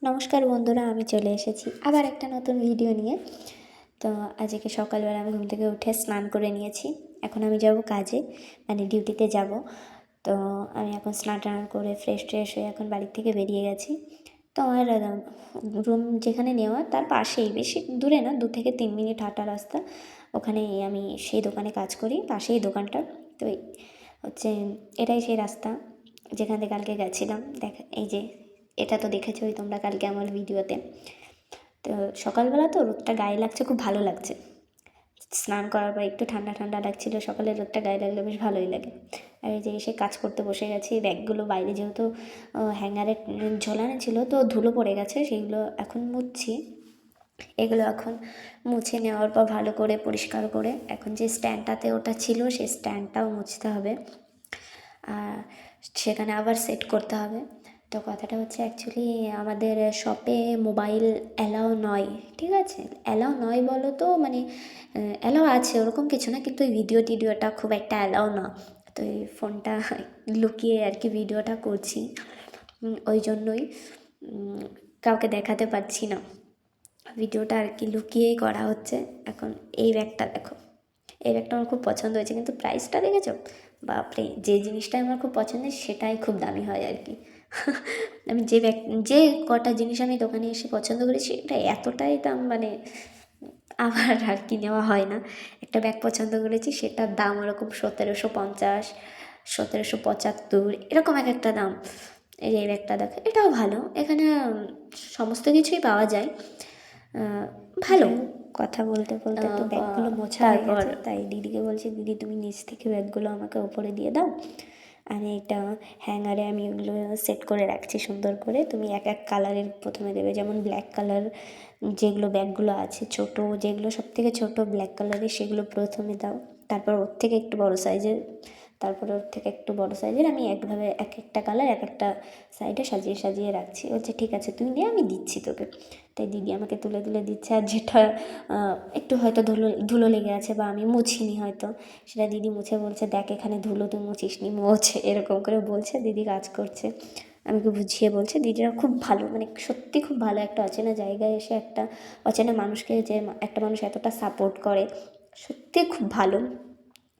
নমস্কার বন্ধুরা, আমি চলে এসেছি আবার একটা নতুন ভিডিও নিয়ে। তো আজকে সকালবেলা আমি ঘুম থেকে উঠে স্নান করে নিয়েছি। এখন আমি যাব কাজে, মানে ডিউটিতে যাব। তো আমি এখন স্নান টান করে ফ্রেশ ট্রেশ হয়ে এখন বাড়ির থেকে বেরিয়ে গেছি। তো আমার রুম যেখানে নেওয়া তার পাশেই, বেশি দূরে না, 2 থেকে 3 মিনিট হাঁটা রাস্তা। ওখানেই আমি সেই দোকানে কাজ করি, পাশেই দোকানটা। তো হচ্ছে এটাই সেই রাস্তা যেখান থেকে কালকে গেছিলাম। এই যে এটা তো দেখেছোই তোমরা কালকে আমার ভিডিওতে। তো সকালবেলা তো রোদটা গায়ে লাগছে, খুব ভালো লাগছে। স্নান করার পর একটু ঠান্ডা ঠান্ডা লাগছিল, সকালের রোদটা গায়ে লাগলে বেশ ভালোই লাগে। আর এই যে এসে কাজ করতে বসে গেছি। ব্যাগগুলো বাইরে যেহেতু হ্যাঙ্গারে ঝোলানো ছিল, তো ধুলো পড়ে গেছে, সেইগুলো এখন মুছছি। এগুলো এখন মুছে নেওয়ার পর ভালো করে পরিষ্কার করে এখন যে স্ট্যান্ডটাতে ওটা ছিল সেই স্ট্যান্ডটাও মুছতে হবে, আর সেখানে আবার সেট করতে হবে। তো কথাটা হচ্ছে অ্যাকচুয়ালি আমাদের শপে মোবাইল অ্যালাউ নয়, ঠিক আছে? অ্যালাউ নয় বলো তো, মানে অ্যালাউ আছে ওরকম কিছু না, কিন্তু ওই ভিডিও টিডিওটা খুব একটা অ্যালাউ না। তো এই ফোনটা লুকিয়ে আর কি ভিডিওটা করছি, ওই জন্যই কাউকে দেখাতে পারছি না। ভিডিওটা আর কি লুকিয়েই করা হচ্ছে। এখন এই ব্যাগটা দেখো, এই ব্যাগটা আমার খুব পছন্দ হয়েছে, কিন্তু প্রাইসটা দেখেছো? বাপরে, যে জিনিসটা আমার খুব পছন্দের সেটাই খুব দামি হয় আর কি। আমি যে কটা জিনিস আমি দোকানে এসে পছন্দ করেছি, এটা এতটাই দাম, মানে আমার আর কি নেওয়া হয় না। একটা ব্যাগ পছন্দ করেছি, সেটার দাম ওরকম 1750, 1775, এরকম এক একটা দাম। এই ব্যাগটা দেখো, এটাও ভালো। এখানে সমস্ত কিছুই পাওয়া যায়, ভালো। কথা বলতে বলতে তো ব্যাগগুলো মোছা হয়ে গেছে, তাই দিদিকে বলছি, দিদি তুমি নিচ থেকে ব্যাগগুলো আমাকে ওপরে দিয়ে দাও, আমি এটা হ্যাঙ্গারে আমি ওগুলো সেট করে রাখছি সুন্দর করে। তুমি এক এক কালারের প্রথমে দেবে, যেমন ব্ল্যাক কালার যেগুলো ব্যাগগুলো আছে, ছোটো যেগুলো সব থেকে ছোটো ব্ল্যাক কালারের, সেগুলো প্রথমে দাও। তারপর ওর থেকে একটু বড় সাইজের, তারপরে ওর থেকে একটু বড় সাইজের, আমি একভাবে এক একটা কালার এক একটা সাইডে সাজিয়ে সাজিয়ে রাখছি। বলছে ঠিক আছে তুই নে, আমি দিচ্ছি তোকে। তাই দিদি আমাকে তুলে তুলে দিচ্ছে। আর যেটা একটু হয়তো ধুলো ধুলো লেগে আছে বা আমি মুছিনি হয়তো, সেটা দিদি মুছে বলছে দেখ এখানে ধুলো তুই মুছিস নি, মোছে, এরকম করে বলছে। দিদি কাজ করছে, আমাকে বুঝিয়ে বলছে। দিদিরা খুব ভালো, মানে সত্যি খুব ভালো। একটা অচেনা জায়গায় এসে একটা অচেনা মানুষকে যে একটা মানুষ এতটা সাপোর্ট করে, সত্যি খুব ভালো।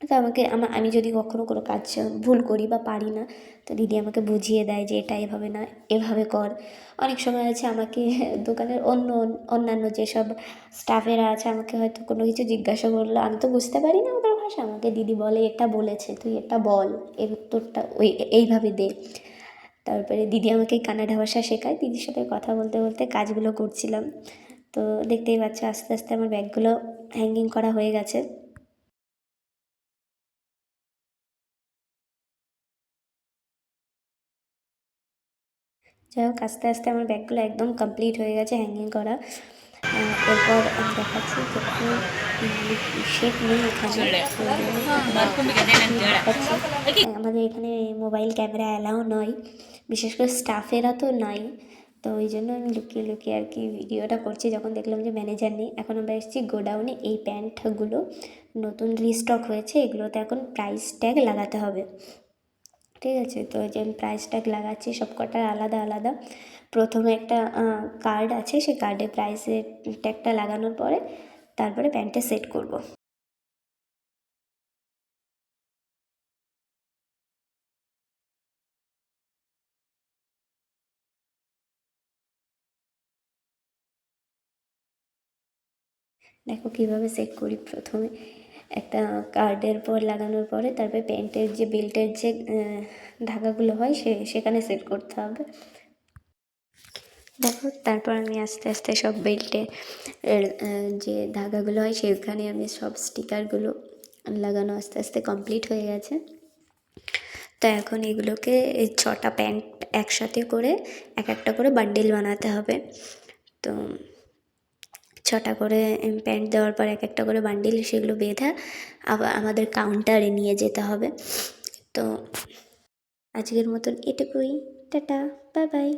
তো আমাকে আমি যদি কখনও কোনো কাজ ভুল করি বা পারি না, তো দিদি আমাকে বুঝিয়ে দেয় যে এটা এভাবে না, এভাবে কর। অনেক সময় আছে আমাকে দোকানের অন্যান্য যেসব স্টাফেরা আছে, আমাকে হয়তো কোনো কিছু জিজ্ঞাসা করলো, আমি তো বুঝতে পারি না ওদের ভাষা, আমাকে দিদি বলে এটা বলেছে তুই এটা বল, এর উত্তরটা এইভাবে দে। তারপরে দিদি আমাকে কানাডা ভাষা শেখায়। দিদির সাথে কথা বলতে বলতে কাজগুলো করছিলাম। তো দেখতেই পাচ্ছ আস্তে আস্তে আমার ব্যাগগুলো হ্যাঙ্গিং করা হয়ে গেছে। যাই হোক, আস্তে আস্তে আমার ব্যাগগুলো একদম কমপ্লিট হয়ে গেছে হ্যাঙ্গিং করা। এরপর আমি দেখাচ্ছি, যেহেতু শেপ নেই এখানে, দেখাচ্ছি। আমাদের এখানে মোবাইল ক্যামেরা অ্যালাউ নয়, বিশেষ করে স্টাফেরা তো নাই। তো ওই জন্য আমি লুকিয়ে লুকিয়ে আর কি ভিডিওটা করছি। যখন দেখলাম যে ম্যানেজার নেই, এখন আমরা এসেছি গোডাউনে। এই প্যান্টগুলো নতুন রিস্টক হয়েছে, এগুলোতে এখন প্রাইস ট্যাগ লাগাতে হবে, ঠিক আছে? তো যে আমি প্রাইস ট্যাগ লাগাচ্ছি, সব কটার আলাদা আলাদা। প্রথমে একটা কার্ড আছে, সেই কার্ডে প্রাইসের ট্যাগটা লাগানোর পরে তারপরে প্যান্টে সেট করব। দেখো কীভাবে সেট করি। প্রথমে একটা কার্ডের পর লাগানোর পরে তারপরে প্যান্টের যে বেল্টের যে ধাগাগুলো হয় সেখানে সেট করতে হবে। দেখো তারপর আমি আস্তে আস্তে সব বেল্টে যে ধাগাগুলো হয় সেখানে আমি সব স্টিকারগুলো লাগানো আস্তে আস্তে কমপ্লিট হয়ে গেছে। তো এখন এগুলোকে 6টা প্যান্ট একসাথে করে এক একটা করে বান্ডিল বানাতে হবে। তো 6টা করে প্যান্ট দেওয়ার পর এক একটা করে বান্ডিল, সেগুলো বেঁধে আবার আমাদের কাউন্টারে নিয়ে যেতে হবে। তো আজকের মতন এটুকুই, টাটা, বাই বাই।